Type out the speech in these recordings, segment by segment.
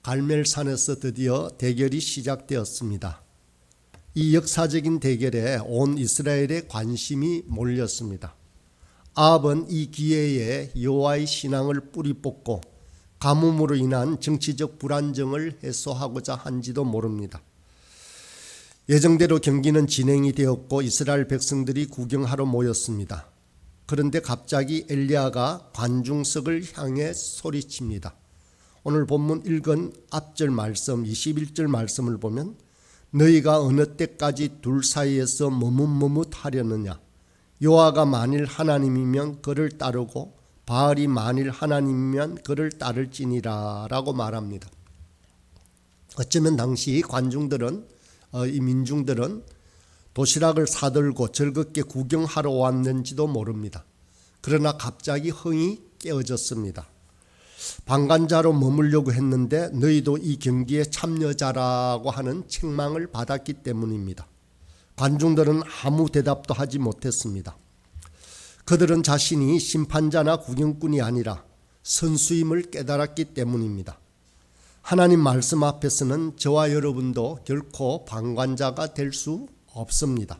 갈멜산에서 드디어 대결이 시작되었습니다. 이 역사적인 대결에 온 이스라엘의 관심이 몰렸습니다. 아합은 이 기회에 여호와의 신앙을 뿌리 뽑고 가뭄으로 인한 정치적 불안정을 해소하고자 한지도 모릅니다. 예정대로 경기는 진행이 되었고 이스라엘 백성들이 구경하러 모였습니다. 그런데 갑자기 엘리야가 관중석을 향해 소리칩니다. 오늘 본문 읽은 앞절 말씀 21절 말씀을 보면 너희가 어느 때까지 둘 사이에서 머뭇머뭇하려느냐. 여호와가 만일 하나님이면 그를 따르고 바알이 만일 하나님이면 그를 따를지니라 라고 말합니다. 어쩌면 당시 관중들은 이 민중들은 도시락을 사들고 즐겁게 구경하러 왔는지도 모릅니다. 그러나 갑자기 흥이 깨어졌습니다. 방관자로 머물려고 했는데 너희도 이 경기에 참여자라고 하는 책망을 받았기 때문입니다. 관중들은 아무 대답도 하지 못했습니다. 그들은 자신이 심판자나 구경꾼이 아니라 선수임을 깨달았기 때문입니다. 하나님 말씀 앞에서는 저와 여러분도 결코 방관자가 될 수 없습니다.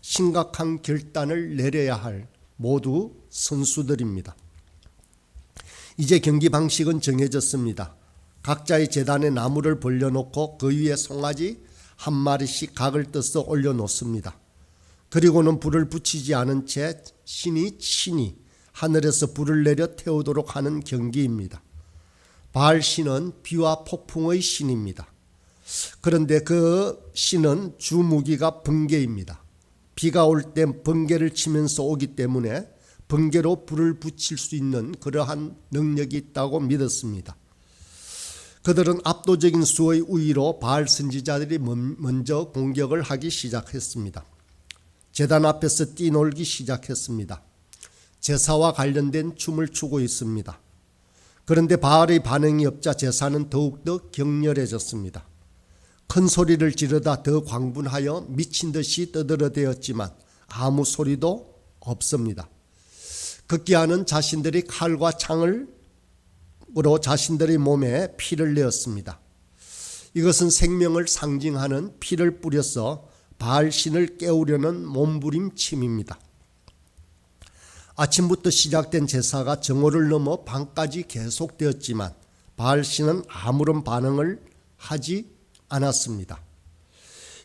심각한 결단을 내려야 할 모두 선수들입니다. 이제 경기 방식은 정해졌습니다. 각자의 제단에 나무를 벌려놓고 그 위에 송아지 한 마리씩 각을 떠서 올려놓습니다. 그리고는 불을 붙이지 않은 채 신이 친히 하늘에서 불을 내려 태우도록 하는 경기입니다. 바알 신은 비와 폭풍의 신입니다. 그런데 그 신은 주무기가 번개입니다. 비가 올 때 번개를 치면서 오기 때문에 번개로 불을 붙일 수 있는 그러한 능력이 있다고 믿었습니다. 그들은 압도적인 수의 우위로 바알 선지자들이 먼저 공격을 하기 시작했습니다. 제단 앞에서 뛰놀기 시작했습니다. 제사와 관련된 춤을 추고 있습니다. 그런데 바알의 반응이 없자 제사는 더욱더 격렬해졌습니다. 큰 소리를 지르다 더 광분하여 미친 듯이 떠들어대었지만 아무 소리도 없습니다. 극기하는 자신들이 칼과 창으로 자신들의 몸에 피를 내었습니다. 이것은 생명을 상징하는 피를 뿌려서 바알 신을 깨우려는 몸부림침입니다. 아침부터 시작된 제사가 정오를 넘어 밤까지 계속되었지만 바알 신은 아무런 반응을 하지 않았습니다.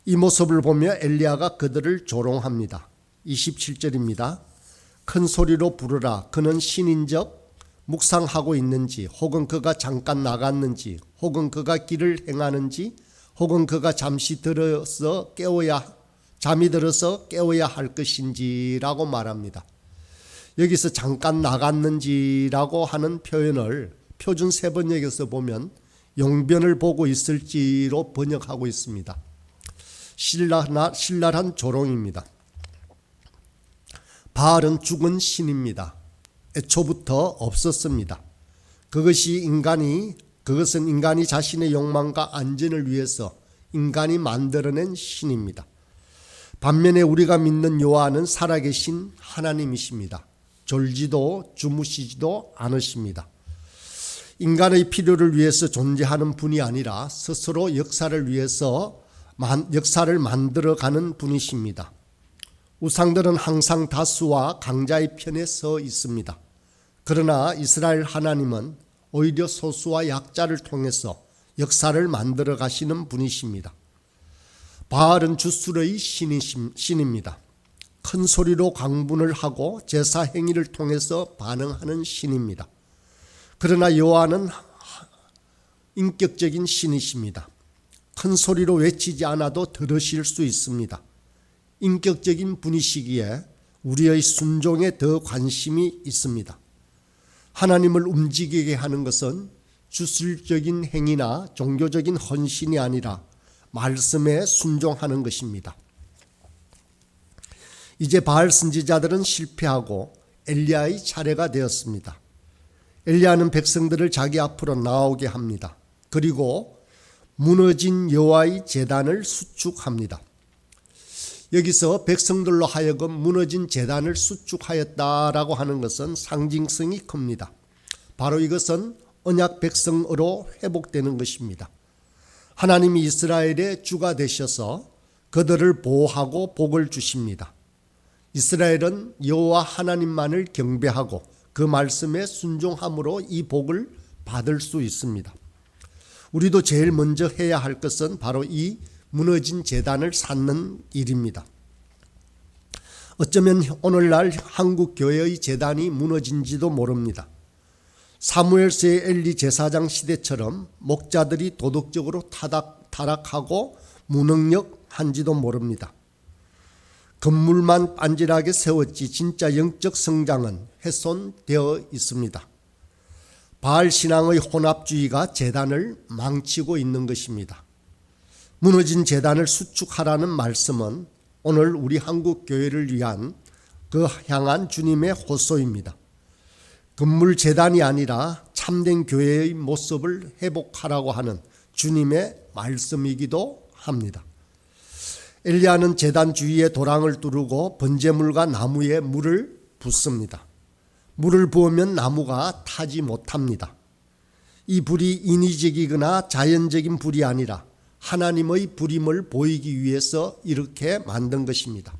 이 모습을 보며 엘리야가 그들을 조롱합니다. 27절입니다. 큰 소리로 부르라. 그는 신인적 묵상하고 있는지 혹은 그가 잠깐 나갔는지 혹은 그가 길을 행하는지 혹은 그가 잠이 들어서 깨워야 할 것인지라고 말합니다. 여기서 잠깐 나갔는지라고 하는 표현을 표준 세번역에서 보면 용변을 보고 있을지로 번역하고 있습니다. 신랄한 조롱입니다. 바알은 죽은 신입니다. 애초부터 없었습니다. 그것은 인간이 자신의 욕망과 안전을 위해서 인간이 만들어낸 신입니다. 반면에 우리가 믿는 여호와는 살아계신 하나님이십니다. 졸지도 주무시지도 않으십니다. 인간의 필요를 위해서 존재하는 분이 아니라 스스로 역사를 만들어가는 분이십니다. 우상들은 항상 다수와 강자의 편에 서 있습니다. 그러나 이스라엘 하나님은 오히려 소수와 약자를 통해서 역사를 만들어 가시는 분이십니다. 바알은 주술의 신입니다. 큰 소리로 강분을 하고 제사 행위를 통해서 반응하는 신입니다. 그러나 여호와는 인격적인 신이십니다. 큰 소리로 외치지 않아도 들으실 수 있습니다. 인격적인 분이시기에 우리의 순종에 더 관심이 있습니다. 하나님을 움직이게 하는 것은 주술적인 행위나 종교적인 헌신이 아니라 말씀에 순종하는 것입니다. 이제 바알 선지자들은 실패하고 엘리야의 차례가 되었습니다. 엘리야는 백성들을 자기 앞으로 나오게 합니다. 그리고 무너진 여호와의 제단을 수축합니다. 여기서 백성들로 하여금 무너진 제단을 수축하였다라고 하는 것은 상징성이 큽니다. 바로 이것은 언약 백성으로 회복되는 것입니다. 하나님이 이스라엘의 주가 되셔서 그들을 보호하고 복을 주십니다. 이스라엘은 여호와 하나님만을 경배하고 그 말씀에 순종함으로 이 복을 받을 수 있습니다. 우리도 제일 먼저 해야 할 것은 바로 이 무너진 제단을 쌓는 일입니다. 어쩌면 오늘날 한국 교회의 제단이 무너진지도 모릅니다. 사무엘서의 엘리 제사장 시대처럼 목자들이 도덕적으로 타락하고 무능력한지도 모릅니다. 건물만 빤질하게 세웠지 진짜 영적 성장은 훼손되어 있습니다. 바알 신앙의 혼합주의가 제단을 망치고 있는 것입니다. 무너진 제단을 수축하라는 말씀은 오늘 우리 한국 교회를 위한 그 향한 주님의 호소입니다. 건물 제단이 아니라 참된 교회의 모습을 회복하라고 하는 주님의 말씀이기도 합니다. 엘리야는 제단 주위에 도랑을 두르고 번제물과 나무에 물을 붓습니다. 물을 부으면 나무가 타지 못합니다. 이 불이 인위적이거나 자연적인 불이 아니라 하나님의 불임을 보이기 위해서 이렇게 만든 것입니다.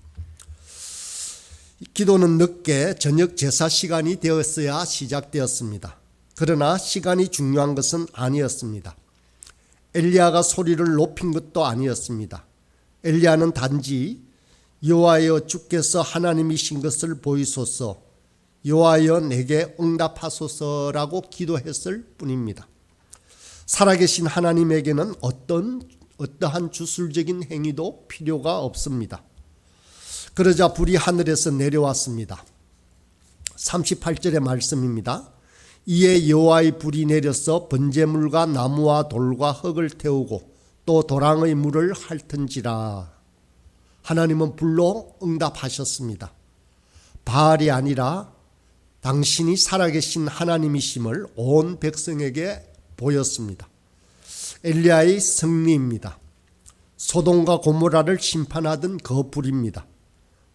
기도는 늦게 저녁 제사 시간이 되었어야 시작되었습니다. 그러나 시간이 중요한 것은 아니었습니다. 엘리야가 소리를 높인 것도 아니었습니다. 엘리야는 단지 여호와여 주께서 하나님이신 것을 보이소서, 여호와여 내게 응답하소서라고 기도했을 뿐입니다. 살아계신 하나님에게는 어떠한 주술적인 행위도 필요가 없습니다. 그러자 불이 하늘에서 내려왔습니다. 38절의 말씀입니다. 이에 여호와의 불이 내려서 번제물과 나무와 돌과 흙을 태우고 또 도랑의 물을 핥은지라. 하나님은 불로 응답하셨습니다. 바알이 아니라 당신이 살아계신 하나님이심을 온 백성에게 보였습니다. 엘리야의 승리입니다. 소돔과 고모라를 심판하던 그 불입니다.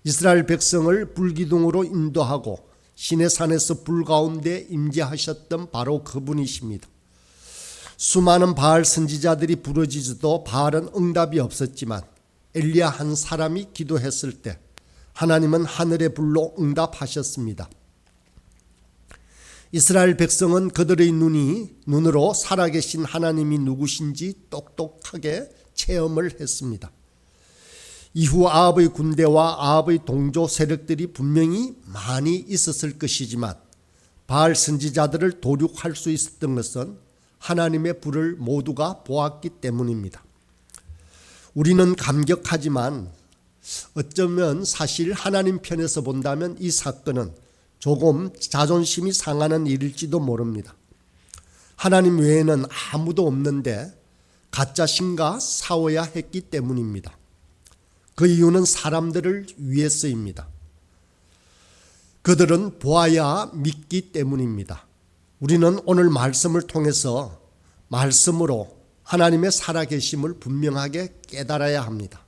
이스라엘 백성을 불기둥으로 인도하고 시내산에서 불 가운데 임재하셨던 바로 그분이십니다. 수많은 바알 선지자들이 부르짖어도 바알은 응답이 없었지만 엘리야 한 사람이 기도했을 때 하나님은 하늘의 불로 응답하셨습니다. 이스라엘 백성은 그들의 눈으로 살아계신 하나님이 누구신지 똑똑하게 체험을 했습니다. 이후 아합의 군대와 아합의 동조 세력들이 분명히 많이 있었을 것이지만 바알 선지자들을 도륙할 수 있었던 것은 하나님의 불을 모두가 보았기 때문입니다. 우리는 감격하지만 어쩌면 사실 하나님 편에서 본다면 이 사건은 조금 자존심이 상하는 일일지도 모릅니다. 하나님 외에는 아무도 없는데 가짜 신과 싸워야 했기 때문입니다. 그 이유는 사람들을 위해서입니다. 그들은 보아야 믿기 때문입니다. 우리는 오늘 말씀을 통해서 말씀으로 하나님의 살아계심을 분명하게 깨달아야 합니다.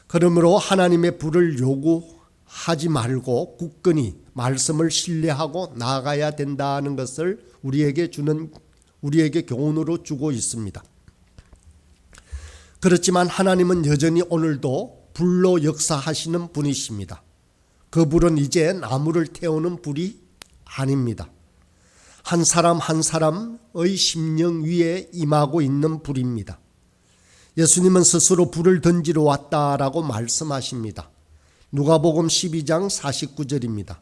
그러므로 하나님의 불을 요구하지 말고 굳건히 말씀을 신뢰하고 나아가야 된다는 것을 우리에게 교훈으로 주고 있습니다. 그렇지만 하나님은 여전히 오늘도 불로 역사하시는 분이십니다. 그 불은 이제 나무를 태우는 불이 아닙니다. 한 사람 한 사람의 심령 위에 임하고 있는 불입니다. 예수님은 스스로 불을 던지러 왔다라고 말씀하십니다. 누가복음 12장 49절입니다.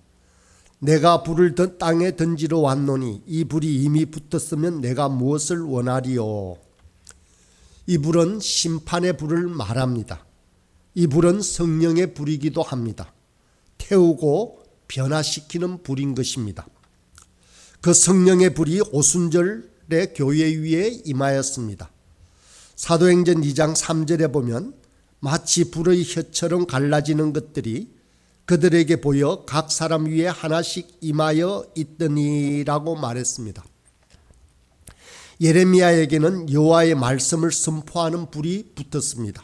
내가 불을 땅에 던지러 왔노니 이 불이 이미 붙었으면 내가 무엇을 원하리요. 이 불은 심판의 불을 말합니다. 이 불은 성령의 불이기도 합니다. 태우고 변화시키는 불인 것입니다. 그 성령의 불이 오순절에 교회 위에 임하였습니다. 사도행전 2장 3절에 보면 마치 불의 혀처럼 갈라지는 것들이 그들에게 보여 각 사람 위에 하나씩 임하여 있더니라고 말했습니다. 예레미야에게는 여호와의 말씀을 선포하는 불이 붙었습니다.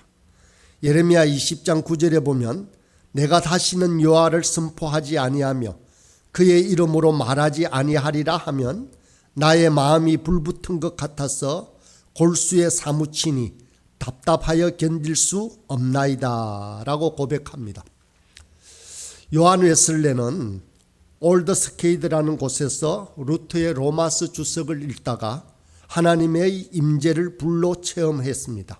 예레미야 20장 9절에 보면 내가 다시는 여호와를 선포하지 아니하며 그의 이름으로 말하지 아니하리라 하면 나의 마음이 불붙은 것 같아서 골수에 사무치니 답답하여 견딜 수 없나이다 라고 고백합니다. 요한 웨슬레는 올드스케이드라는 곳에서 루트의 로마서 주석을 읽다가 하나님의 임재를 불로 체험했습니다.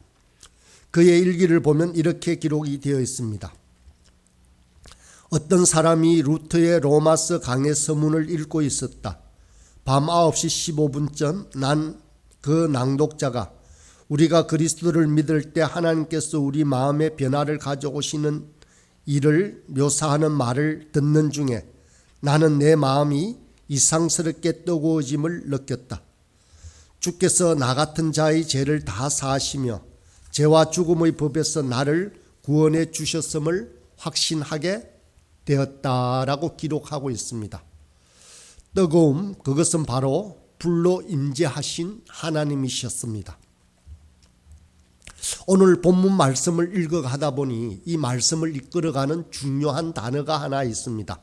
그의 일기를 보면 이렇게 기록이 되어 있습니다. 어떤 사람이 루트의 로마서 강해 서문을 읽고 있었다. 밤 9시 15분쯤 난 그 낭독자가 우리가 그리스도를 믿을 때 하나님께서 우리 마음의 변화를 가져오시는 일을 묘사하는 말을 듣는 중에 나는 내 마음이 이상스럽게 뜨거워짐을 느꼈다. 주께서 나 같은 자의 죄를 다 사하시며 죄와 죽음의 법에서 나를 구원해 주셨음을 확신하게 되었다라고 기록하고 있습니다. 뜨거움, 그것은 바로 불로 임재하신 하나님이셨습니다. 오늘 본문 말씀을 읽어가다 보니 이 말씀을 이끌어가는 중요한 단어가 하나 있습니다.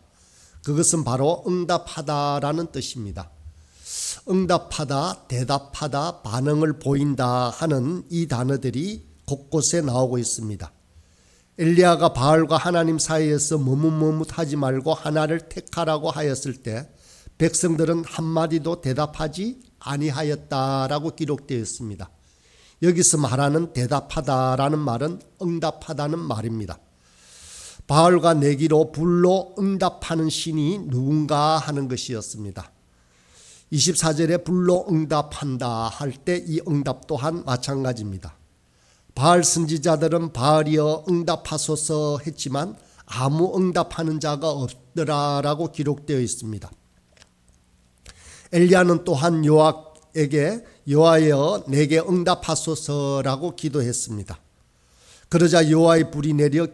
그것은 바로 응답하다라는 뜻입니다. 응답하다, 대답하다, 반응을 보인다 하는 이 단어들이 곳곳에 나오고 있습니다. 엘리야가 바알과 하나님 사이에서 머뭇머뭇하지 말고 하나를 택하라고 하였을 때 백성들은 한마디도 대답하지 아니하였다라고 기록되어 있습니다. 여기서 말하는 대답하다라는 말은 응답하다는 말입니다. 바알과 내기로 불로 응답하는 신이 누군가 하는 것이었습니다. 24절에 불로 응답한다 할 때 이 응답 또한 마찬가지입니다. 바알 선지자들은 바알이여 응답하소서 했지만 아무 응답하는 자가 없더라라고 기록되어 있습니다. 엘리야는 또한 요압에게 여호와여 내게 응답하소서라고 기도했습니다. 그러자 여호와의 불이 내려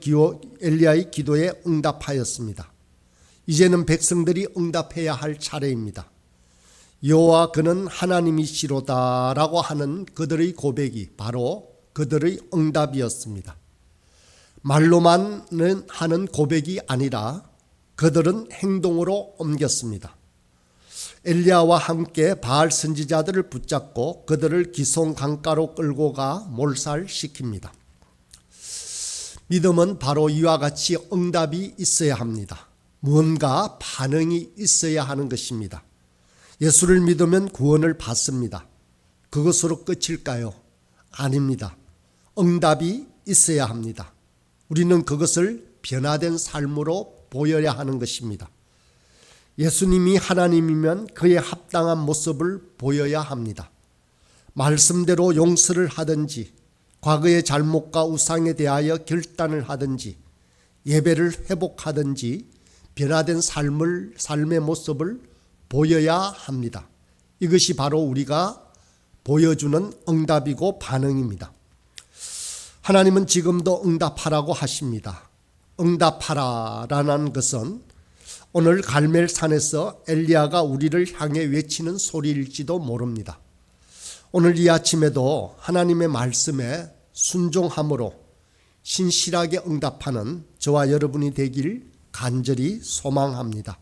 엘리야의 기도에 응답하였습니다. 이제는 백성들이 응답해야 할 차례입니다. 여호와 그는 하나님이시로다라고 하는 그들의 고백이 바로 그들의 응답이었습니다. 말로만 하는 고백이 아니라 그들은 행동으로 옮겼습니다. 엘리야와 함께 바알 선지자들을 붙잡고 그들을 기숑 강가로 끌고 가 몰살시킵니다. 믿음은 바로 이와 같이 응답이 있어야 합니다. 무언가 반응이 있어야 하는 것입니다. 예수를 믿으면 구원을 받습니다. 그것으로 끝일까요? 아닙니다. 응답이 있어야 합니다. 우리는 그것을 변화된 삶으로 보여야 하는 것입니다. 예수님이 하나님이면 그에 합당한 모습을 보여야 합니다. 말씀대로 용서를 하든지 과거의 잘못과 우상에 대하여 결단을 하든지 예배를 회복하든지 변화된 삶의 모습을 보여야 합니다. 이것이 바로 우리가 보여주는 응답이고 반응입니다. 하나님은 지금도 응답하라고 하십니다. 응답하라라는 것은 오늘 갈멜산에서 엘리야가 우리를 향해 외치는 소리일지도 모릅니다. 오늘 이 아침에도 하나님의 말씀에 순종함으로 신실하게 응답하는 저와 여러분이 되길 간절히 소망합니다.